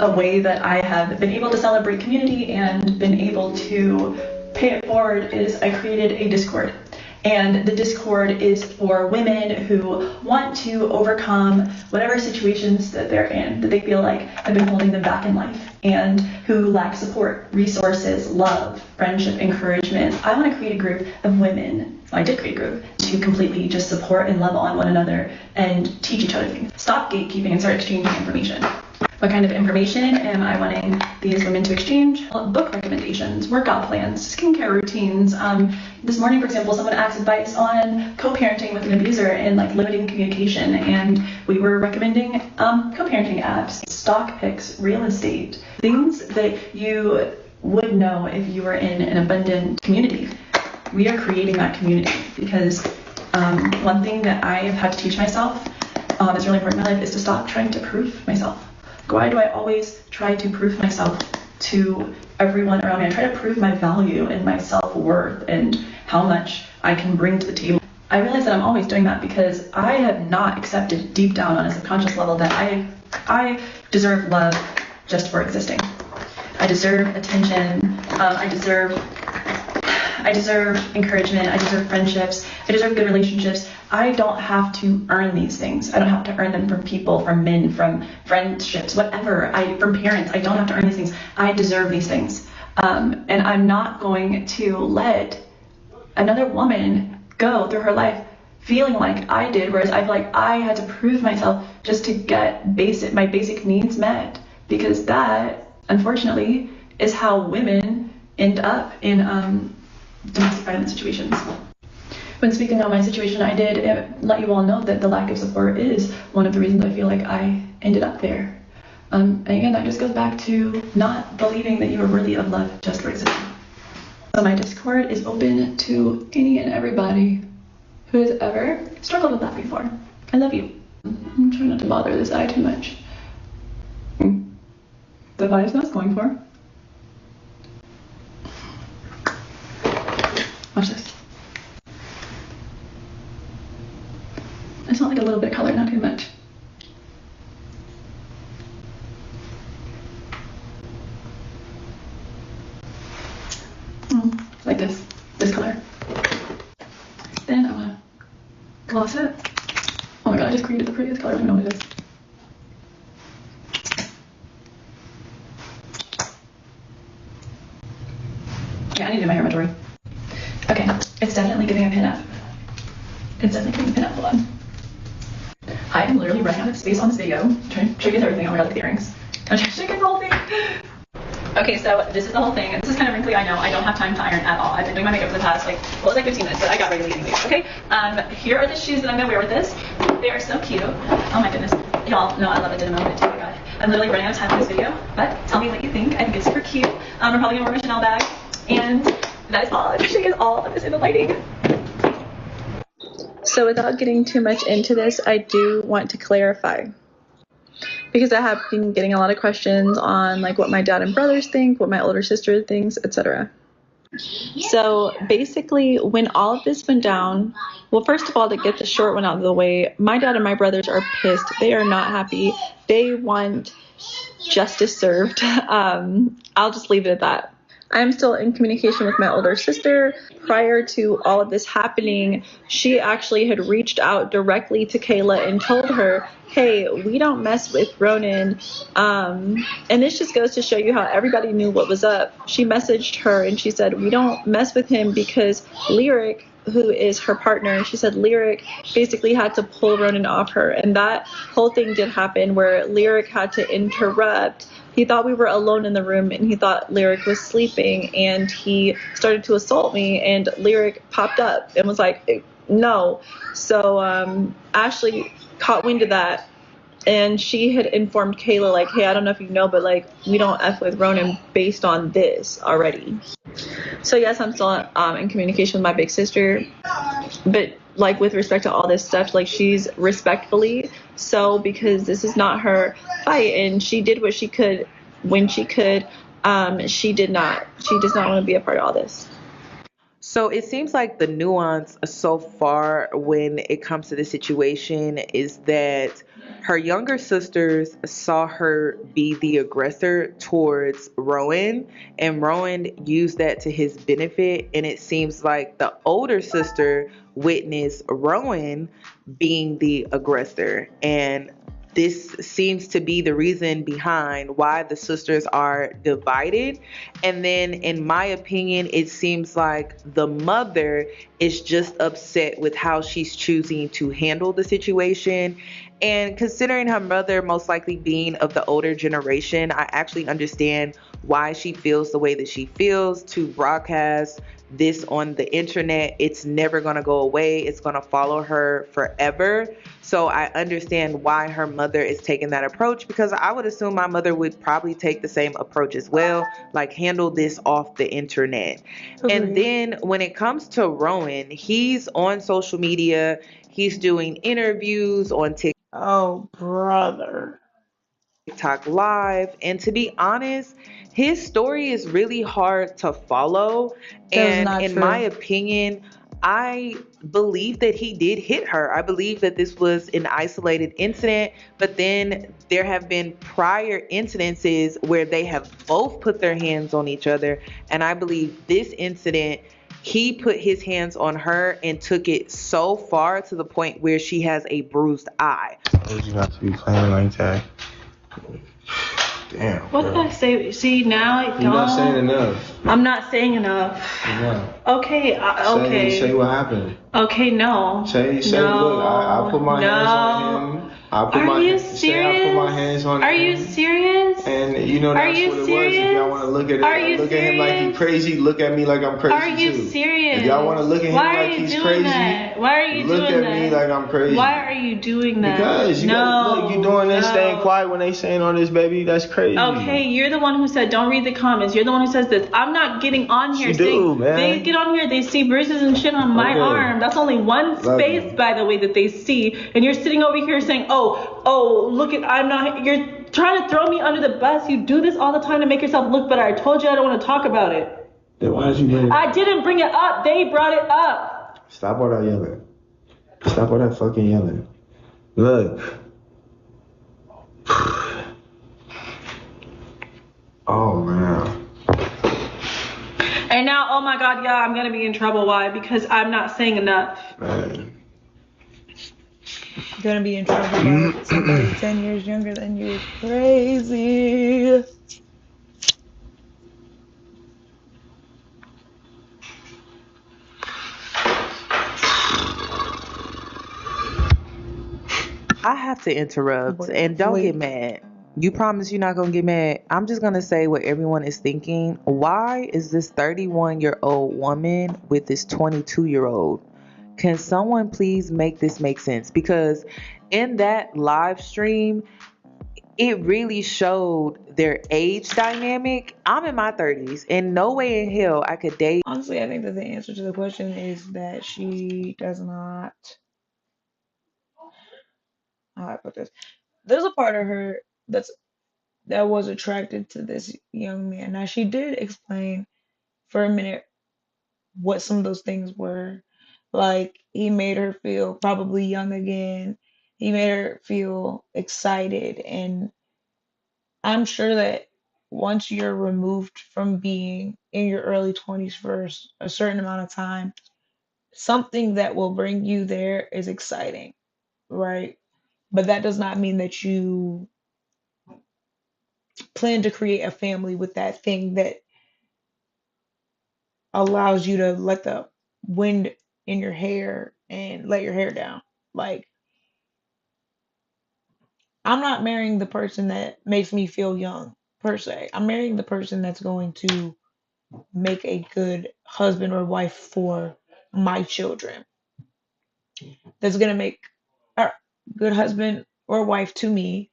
A way that I have been able to celebrate community and been able to pay it forward is I created a Discord. And the Discord is for women who want to overcome whatever situations that they're in, that they feel like have been holding them back in life, and who lack support, resources, love, friendship, encouragement. I want to create a group of women, I did create a group, to completely just support and love on one another and teach each other things. Stop gatekeeping and start exchanging information. What kind of information am I wanting these women to exchange? Book recommendations, workout plans, skincare routines. This morning, for example, someone asked advice on co-parenting with an abuser and like limiting communication, and we were recommending co-parenting apps, stock picks, real estate, things that you would know if you were in an abundant community. We are creating that community because one thing that I have had to teach myself that's really important in my life is to stop trying to prove myself. Why do I always try to prove myself to everyone around me. I try to prove my value and my self-worth and how much I can bring to the table. I realize that I'm always doing that because I have not accepted deep down on a subconscious level that I deserve love just for existing. I deserve attention. I deserve encouragement. I deserve friendships. I deserve good relationships. I don't have to earn these things. I don't have to earn them from people, from men, from friendships, whatever. From parents. I don't have to earn these things. I deserve these things. And I'm not going to let another woman go through her life feeling like I did, whereas I feel like I had to prove myself just to get my basic needs met, because that, unfortunately, is how women end up in domestic violence situations. When speaking on my situation, I did let you all know that the lack of support is one of the reasons I feel like I ended up there. And again, that just goes back to not believing that you are worthy of love just for existing. So my Discord is open to any and everybody who has ever struggled with that before. I love you. I'm trying not to bother this eye too much. The vibe's not going for. Watch this. I just want like a little bit of color, not too much. Like this color. Then I'm gonna gloss it. Oh my god, I just created the prettiest color. I don't know what it is. Yeah, I need to do my hair, Tori. Okay, it's definitely giving a pin-up. It's definitely giving a pin-up. Hold on. I am literally running out of space on this video. Trying to show you everything. Oh my god, look at the earrings. I'm trying to show you the whole thing. Okay, so this is the whole thing. This is kind of wrinkly, I know. I don't have time to iron at all. I've been doing my makeup for the past, like 15 minutes, but I got ready anyways, okay? Here are the shoes that I'm gonna wear with this. They are so cute. Oh my goodness. Y'all know I love a denim outfit too, oh my god. I'm literally running out of time for this video, but tell me what you think. I think it's super cute. I'm probably gonna wear my Chanel bag, and that is all. I'm showing you guys all of this in the lighting. So without getting too much into this, I do want to clarify, because I have been getting a lot of questions on like what my dad and brothers think, what my older sister thinks, etc. So basically, when all of this went down, well, first of all, to get the short one out of the way, my dad and my brothers are pissed. They are not happy. They want justice served. I'll just leave it at that. I'm still in communication with my older sister. Prior to all of this happening, she actually had reached out directly to Kayla and told her, hey, we don't mess with Ronan. And this just goes to show you how everybody knew what was up. She messaged her and she said, we don't mess with him because Lyric, who is her partner, she said Lyric basically had to pull Ronan off her. And that whole thing did happen where Lyric had to interrupt. He thought we were alone in the room and he thought Lyric was sleeping, and he started to assault me, and Lyric popped up and was like, no. So Ashley caught wind of that, and she had informed Kayla like, hey, I don't know if you know, but like we don't F with Ronan based on this already. So yes, I'm still in communication with my big sister, but like with respect to all this stuff, like she's respectfully so, because this is not her fight, and she did what she could when she could. She does not want to be a part of all this. So it seems like the nuance so far when it comes to the situation is that her younger sisters saw her be the aggressor towards Rowan, and Rowan used that to his benefit. And it seems like the older sister witnessed Rowan being the aggressor. And this seems to be the reason behind why the sisters are divided. And then, in my opinion, it seems like the mother is just upset with how she's choosing to handle the situation. And considering her mother most likely being of the older generation, I actually understand why she feels the way that she feels. To broadcast this on the internet, it's never going to go away. It's going to follow her forever. So I understand why her mother is taking that approach, because I would assume my mother would probably take the same approach as well, like handle this off the internet. Okay. And then when it comes to Rowan, he's on social media. He's doing interviews on TikTok. Oh, brother. TikTok live, and to be honest, his story is really hard to follow. That was And not in my true. opinion, I believe that he did hit her. I believe that this was an isolated incident, but then there have been prior incidences where they have both put their hands on each other. And I believe this incident, he put his hands on her and took it so far to the point where she has a bruised eye. I told you not to be playing like that. Damn. What did I say? See, now I don't. You're not saying enough. I'm not saying enough. You're not. Okay, okay. Say what happened. Okay, no. Say, no. Look, I put my hands on him. Are you serious? I put my hands on him. Are you serious? And you know that's what it was. If y'all want to look at it, look at him like he's crazy. Look at me like I'm crazy too. Are you serious? If y'all want to look at him like he's crazy, why are you doing that? Look at me like I'm crazy. Why are you doing that? Because you doing this, staying quiet when they saying all this, baby. That's crazy. Okay, you're the one who said don't read the comments. You're the one who says this. I'm not getting on here. They get on here. They see bruises and shit on my arm. That's only one space, by the way, that they see. And you're sitting over here saying, oh, look at, you're trying to throw me under the bus. You do this all the time to make yourself look better. I told you I don't want to talk about it. Then why did you bring it up? I didn't bring it up. They brought it up. Stop all that yelling. Stop all that fucking yelling. Look. Oh, man. And now, oh my God, yeah, I'm going to be in trouble. Why? Because I'm not saying enough. Man. Gonna be in trouble by somebody 10 years younger than you. It's crazy. I have to interrupt, and don't get mad. You promise you're not gonna get mad? I'm just gonna say what everyone is thinking. Why is this 31-year-old woman with this 22-year-old? Can someone please make this make sense? Because in that live stream, it really showed their age dynamic. I'm in my 30s, and no way in hell I could date. Honestly, I think that the answer to the question is that she does not. How do I put this? There's a part of her that was attracted to this young man. Now, she did explain for a minute what some of those things were. Like, he made her feel probably young again. He made her feel excited. And I'm sure that once you're removed from being in your early 20s for a certain amount of time, something that will bring you there is exciting, right? But that does not mean that you plan to create a family with that thing that allows you to let the wind in your hair and let your hair down. Like, I'm not marrying the person that makes me feel young, per se. I'm marrying the person that's going to make a good husband or wife for my children. That's going to make a good husband or wife to me,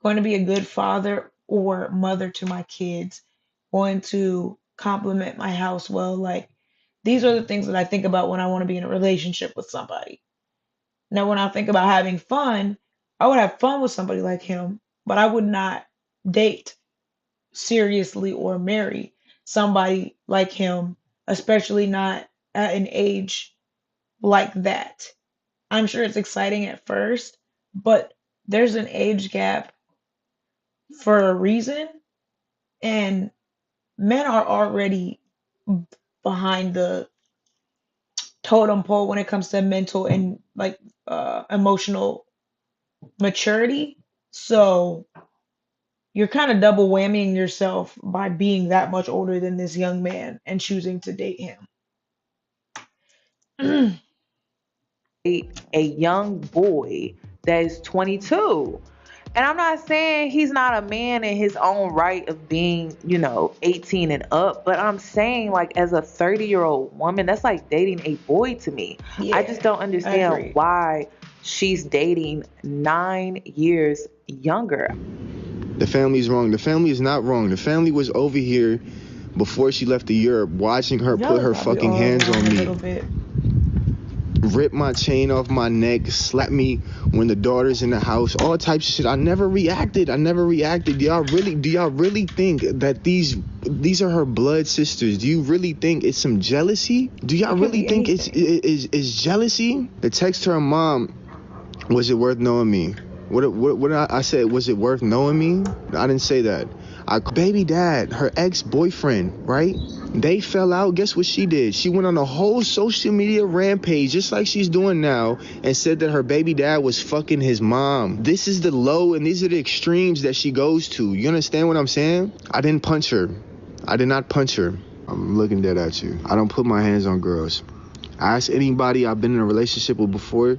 going to be a good father or mother to my kids, going to complement my house well. Like, these are the things that I think about when I want to be in a relationship with somebody. Now, when I think about having fun, I would have fun with somebody like him, but I would not date seriously or marry somebody like him, especially not at an age like that. I'm sure it's exciting at first, but there's an age gap for a reason, and men are already behind the totem pole when it comes to mental and like emotional maturity. So you're kind of double whammying yourself by being that much older than this young man and choosing to date him. A young boy that is 22. And I'm not saying he's not a man in his own right of being, 18 and up, but I'm saying, like, as a 30-year-old woman, that's like dating a boy to me. Yeah, I just don't understand why she's dating 9 years younger. The family's wrong. The family is not wrong. The family was over here before she left to Europe watching her put her fucking hands on me. rip my chain off my neck, slap me when the daughter's in the house, all types of shit. I never reacted. Do y'all really think that these are her blood sisters? Do you really think it's some jealousy? Do y'all really think it's jealousy? The text to her mom, was it worth knowing me? What did I said? Was it worth knowing me? I didn't say that. Baby dad, her ex-boyfriend, right? They fell out. Guess what she did? She went on a whole social media rampage, just like she's doing now, and said that her baby dad was fucking his mom. This is the low, and these are the extremes that she goes to. You understand what I'm saying? I didn't punch her. I did not punch her. I'm looking dead at you. I don't put my hands on girls. Ask anybody I've been in a relationship with before,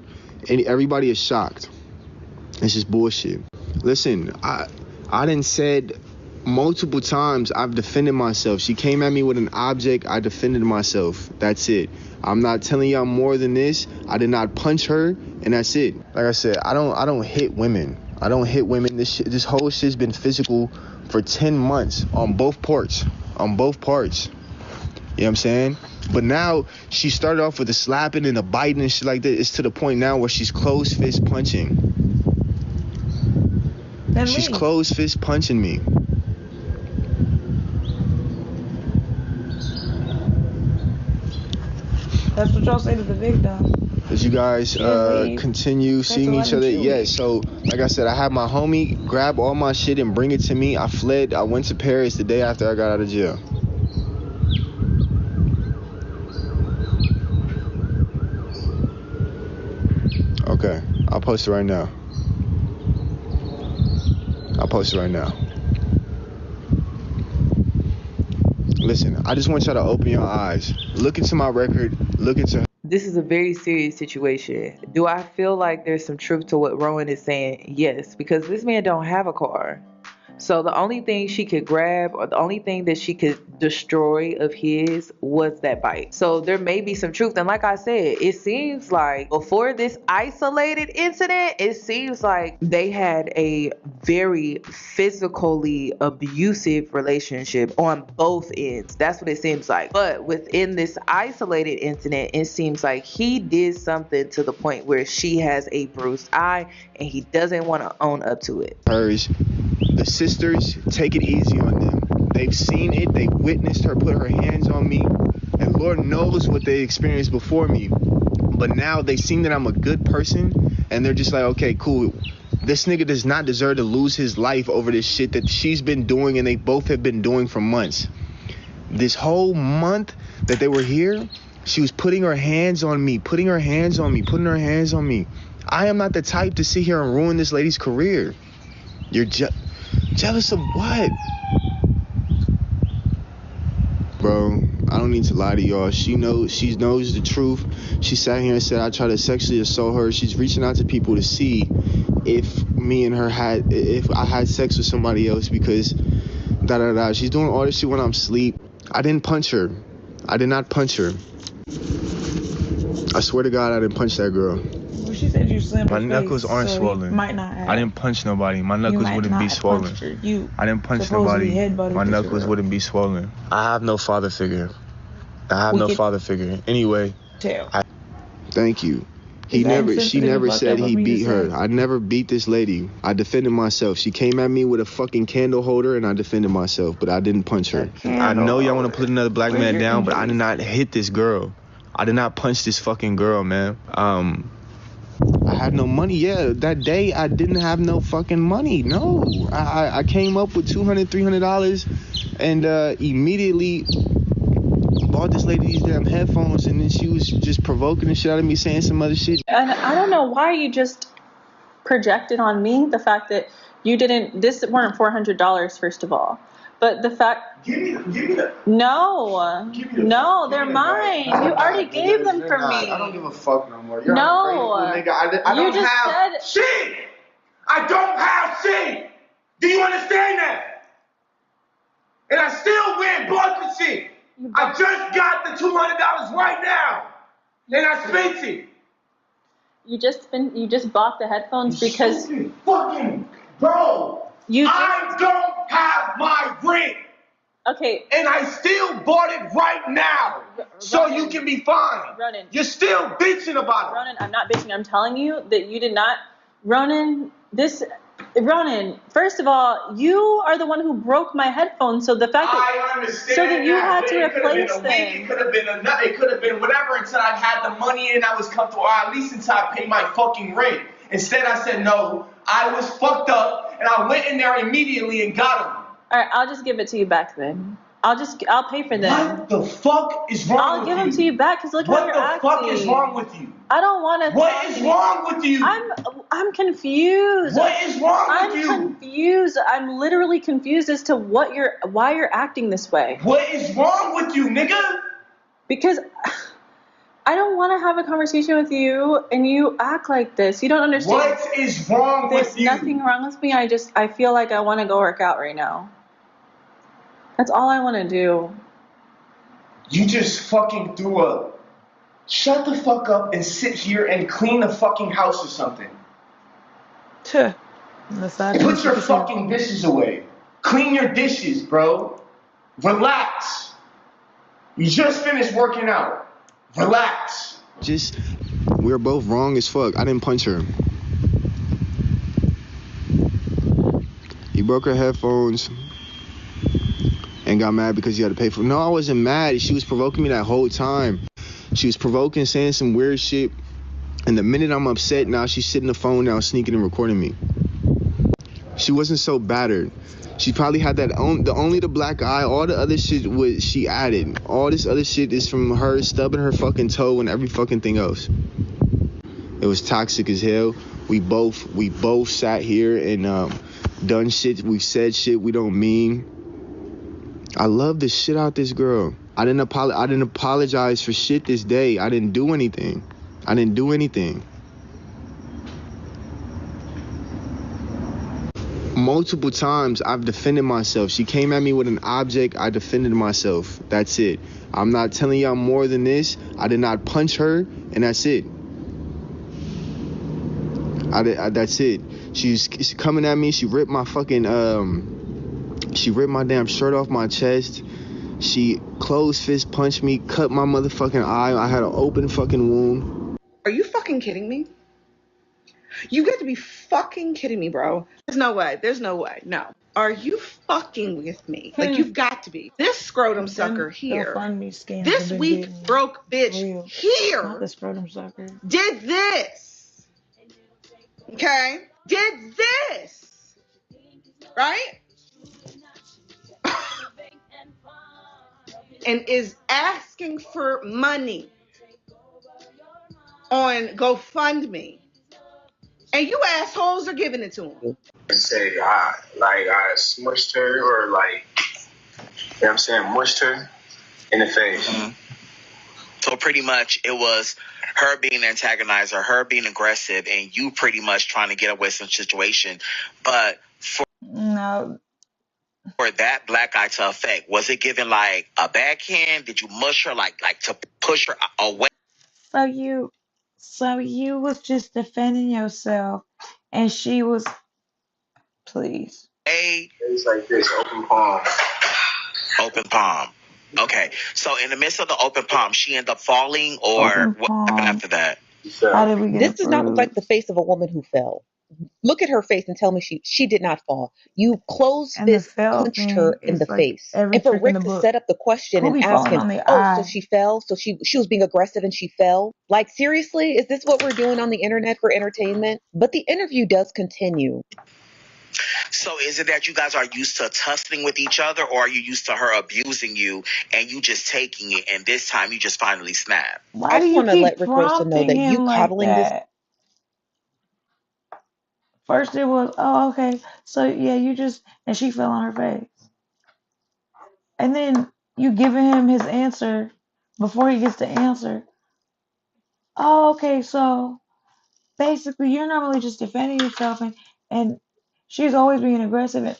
everybody is shocked. It's just bullshit. Listen, I done said multiple times I've defended myself. She came at me with an object. I defended myself. That's it. I'm not telling y'all more than this. I did not punch her, and that's it. Like I said, I don't hit women. I don't hit women. This whole shit's been physical for 10 months on both parts. You know what I'm saying? But now she started off with the slapping and the biting and shit like that. It's to the point now where she's closed fist punching. She's closed fist punching me. That's what y'all say to the victim. Did you guys continue seeing each other? Yeah, so like I said, I had my homie grab all my shit and bring it to me. I fled. I went to Paris the day after I got out of jail. Okay, I'll post it right now. Listen, I just want y'all to open your eyes. Look into my record. Look into her. This is a very serious situation. Do I feel like there's some truth to what Rowan is saying? Yes, because this man don't have a car. So the only thing she could grab, or the only thing that she could destroy of his, was that bike. So there may be some truth. And like I said, it seems like before this isolated incident, it seems like they had a very physically abusive relationship on both ends. That's what it seems like. But within this isolated incident, it seems like he did something to the point where she has a bruised eye and he doesn't want to own up to it. Hers. The sisters, take it easy on them. They've seen it. They witnessed her put her hands on me. And Lord knows what they experienced before me. But now they've seen that I'm a good person. And they're just like, okay, cool. This nigga does not deserve to lose his life over this shit that she's been doing and they both have been doing for months. This whole month that they were here, she was putting her hands on me. I am not the type to sit here and ruin this lady's career. You're jealous of what? Bro, I don't need to lie to y'all. She knows the truth. She sat here and said I tried to sexually assault her. She's reaching out to people to see if I had sex with somebody else because She's doing all this shit when I'm asleep. I didn't punch her. I did not punch her. I swear to God I didn't punch that girl. Well, she said you slammed her face. My knuckles aren't swollen. Might not have. I didn't punch nobody. My knuckles wouldn't be swollen. I didn't punch nobody. My knuckles wouldn't be swollen. I have no father figure. Anyway. Thank you. She never said he beat her. I never beat this lady. I defended myself. She came at me with a fucking candle holder and I defended myself, but I didn't punch her. I know y'all want to put another black man down, but I did not hit this girl. I did not punch this fucking girl, man. I had no money. Yeah, that day I didn't have no fucking money. No. I came up with $200, $300 and immediately bought this lady these damn headphones, and then she was just provoking the shit out of me, saying some other shit. And I don't know why you just projected on me the fact that you didn't, this weren't $400, first of all. But the fact, Give me the. No, they're mine. You already gave them for me. I don't give a fuck no more. You're No. ungrateful, nigga. I don't have shit. I don't have shit. Do you understand that? And I still went and bought the shit. I just got the $200 right now, and I spent it. You just bought the headphones because fucking bro. I don't have my rent. Okay. And I still bought it right now. So you can be fine. Ronan. You're still bitching about it. Ronan, I'm not bitching. I'm telling you that you did not. Ronan, first of all, you are the one who broke my headphones. So the fact that I understand so that you that, had but to it could have been replace a week, it could have been it could have been whatever until I had the money and I was comfortable, or at least until I paid my fucking rent. Instead, I said no. I was fucked up, and I went in there immediately and got them. All right, I'll just give it to you back then. I'll pay for them. What the fuck is wrong I'll with give you? them to you back because look how you're acting. What the fuck is wrong with you? I don't want to. What is wrong with you? I'm confused. What is wrong with you? I'm confused. I'm literally confused as to why you're acting this way. What is wrong with you, nigga? Because I don't want to have a conversation with you and you act like this. You don't understand. What is wrong with you? There's nothing wrong with me. I feel like I want to go work out right now. That's all I want to do. You just fucking threw up. Shut the fuck up and sit here and clean the fucking house or something. Put your fucking dishes away. Clean your dishes, bro. Relax. You just finished working out. Relax. We're both wrong as fuck. I didn't punch her. You broke her headphones and got mad because you had to pay for it. No, I wasn't mad. She was provoking me that whole time. She was provoking, saying some weird shit. And the minute I'm upset, now she's sitting the phone down, sneaking and recording me. She wasn't so battered. She probably had only the black eye. All the other shit she added. All this other shit is from her stubbing her fucking toe and every fucking thing else. It was toxic as hell. We both sat here and done shit. We've said shit we don't mean. I love the shit out this girl. I didn't apologize for shit this day. I didn't do anything. Multiple times I've defended myself. She came at me with an object. I defended myself. That's it. I'm not telling y'all more than this. I did not punch her, and that's it. That's it. She's coming at me. She ripped my damn shirt off my chest. She closed fist punched me, cut my motherfucking eye. I had an open fucking wound. Are you fucking kidding me? You got to be fucking kidding me, bro. There's no way. No. Are you fucking with me? Like, you've got to be. This scrotum sucker here. This weak broke bitch here. Not the scrotum sucker. Did this. Okay? Did this. Right? And is asking for money on GoFundMe. And you assholes are giving it to him. Say I smushed her or mushed her in the face. Mm-hmm. So pretty much it was her being antagonized or her being aggressive and you pretty much trying to get away from the situation. But for that black eye to affect, was it given like a backhand? Did you mush her like to push her away? So you was just defending yourself, and she was, please. It's like this, open palm. Open palm. Okay. So in the midst of the open palm, she ended up falling, or what happened after that? How did we get This does not look like the face of a woman who fell. Look at her face and tell me she did not fall. You closed fist punched her in the face. And for Rick to set up the question and ask him, so she fell? So she was being aggressive and she fell? Like, seriously? Is this what we're doing on the internet for entertainment? But the interview does continue. So is it that you guys are used to tussling with each other, or are you used to her abusing you and you just taking it and this time you just finally snap? I just want to let Rick Rosa know that you coddling this. First it was, oh, okay. So yeah, and she fell on her face. And then you giving him his answer before he gets to answer. Oh, okay, so basically you're normally just defending yourself and she's always being aggressive.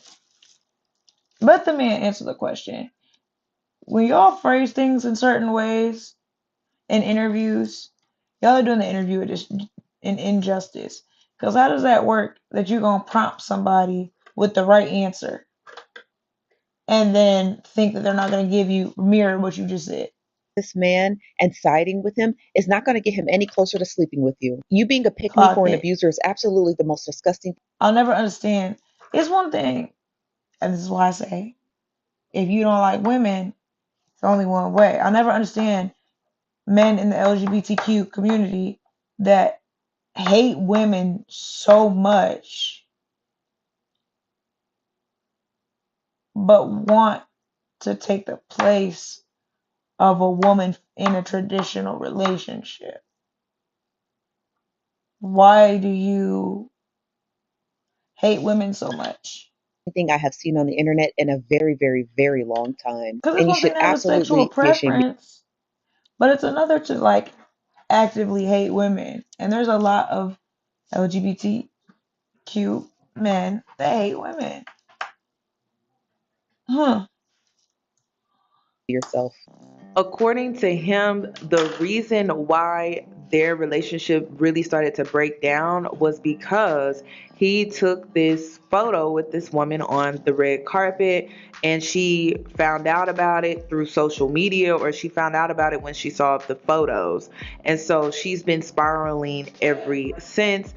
But the man answered the question. When y'all phrase things in certain ways in interviews, y'all are doing the interview in injustice. Because how does that work that you're going to prompt somebody with the right answer? and then think that they're not going to give you mirror what you just said. This man and siding with him is not going to get him any closer to sleeping with you. You being a pick me Clock for an it. abuser is absolutely the most disgusting. I'll never understand. It's one thing, and this is why I say, if you don't like women, it's only one way. I'll never understand men in the LGBTQ community that hate women so much, but want to take the place of a woman in a traditional relationship. Why do you hate women so much? Thing I have seen on the internet in a very, very, very long time. Because it's And you one thing should to have a sexual absolutely be ashamed. preference, but it's another to like actively hate women. And there's a lot of LGBTQ men that hate women. Huh. Yourself. According to him, the reason why their relationship really started to break down was because he took this photo with this woman on the red carpet, and she found out about it through social media, or she found out about it when she saw the photos. And so she's been spiraling ever since.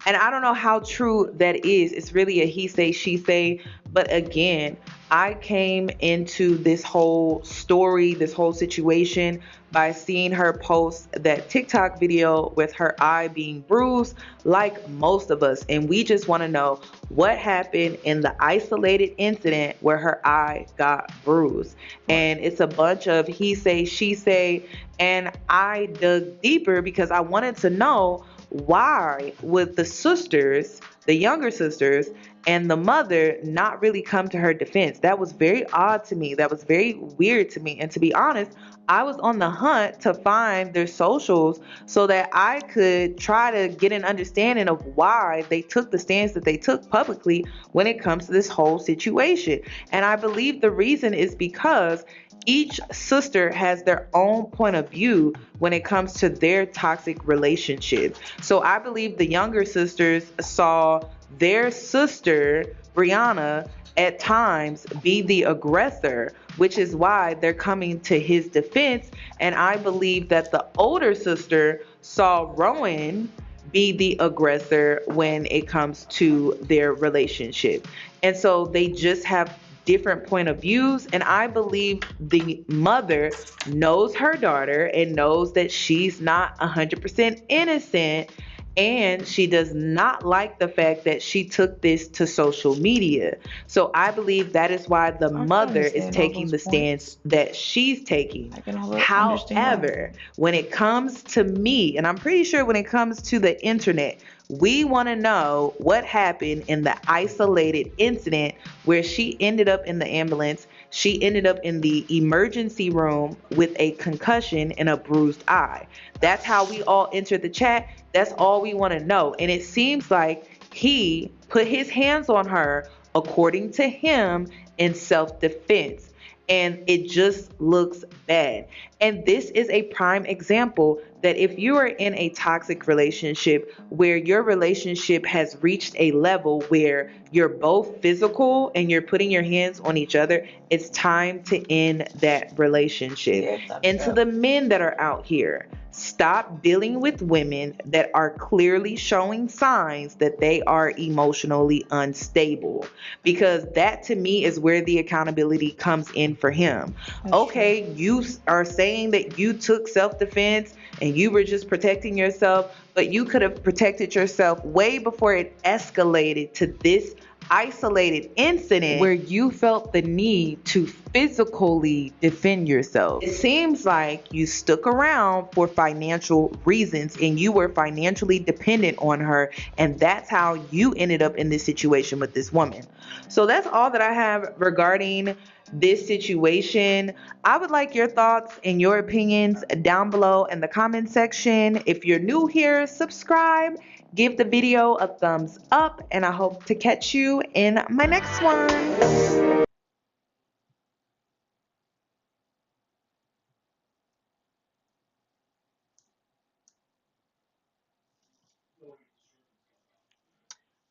And I don't know how true that is. It's really a he say, she say. But again, I came into this whole story, this whole situation by seeing her post that TikTok video with her eye being bruised, like most of us. And we just want to know what happened in the isolated incident where her eye got bruised. And it's a bunch of he say, she say. And I dug deeper because I wanted to know, why would the sisters, the younger sisters, and the mother not really come to her defense? That was very odd to me. That was very weird to me. And to be honest, I was on the hunt to find their socials so that I could try to get an understanding of why they took the stance that they took publicly when it comes to this whole situation. And I believe the reason is because each sister has their own point of view when it comes to their toxic relationship. So I believe the younger sisters saw their sister, Brianna, at times be the aggressor, which is why they're coming to his defense. And I believe that the older sister saw Rowan be the aggressor when it comes to their relationship. And so they just have different point of views. And I believe the mother knows her daughter and knows that she's not 100% innocent, and she does not like the fact that she took this to social media. So I believe that is why the mother is taking the stance that she's taking. However, when it comes to me, and I'm pretty sure when it comes to the internet, we want to know what happened in the isolated incident where she ended up in the ambulance. She ended up in the emergency room with a concussion and a bruised eye. That's how we all entered the chat. That's all we want to know. And it seems like he put his hands on her, according to him, in self-defense. And it just looks bad. And this is a prime example that if you are in a toxic relationship where your relationship has reached a level where you're both physical and you're putting your hands on each other, it's time to end that relationship. And to the men that are out here, stop dealing with women that are clearly showing signs that they are emotionally unstable, because that to me is where the accountability comes in for him. Okay, you are saying that you took self-defense and you were just protecting yourself, but you could have protected yourself way before it escalated to this isolated incident where you felt the need to physically defend yourself. It seems like you stuck around for financial reasons and you were financially dependent on her, and that's how you ended up in this situation with this woman. So that's all that I have regarding this situation. I would like your thoughts and your opinions down below in the comment section. If you're new here, subscribe, give the video a thumbs up, and I hope to catch you in my next one.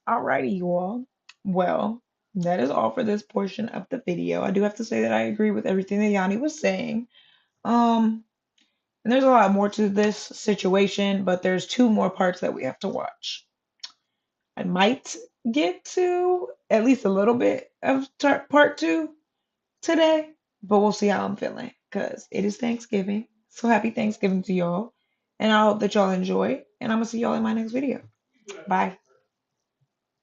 Alrighty, you all. Well, that is all for this portion of the video. I do have to say that I agree with everything that Yanni was saying. And there's a lot more to this situation, but there's 2 more parts that we have to watch. I might get to at least a little bit of part 2 today, but we'll see how I'm feeling because it is Thanksgiving. So happy Thanksgiving to y'all. And I hope that y'all enjoy. And I'm going to see y'all in my next video. Bye.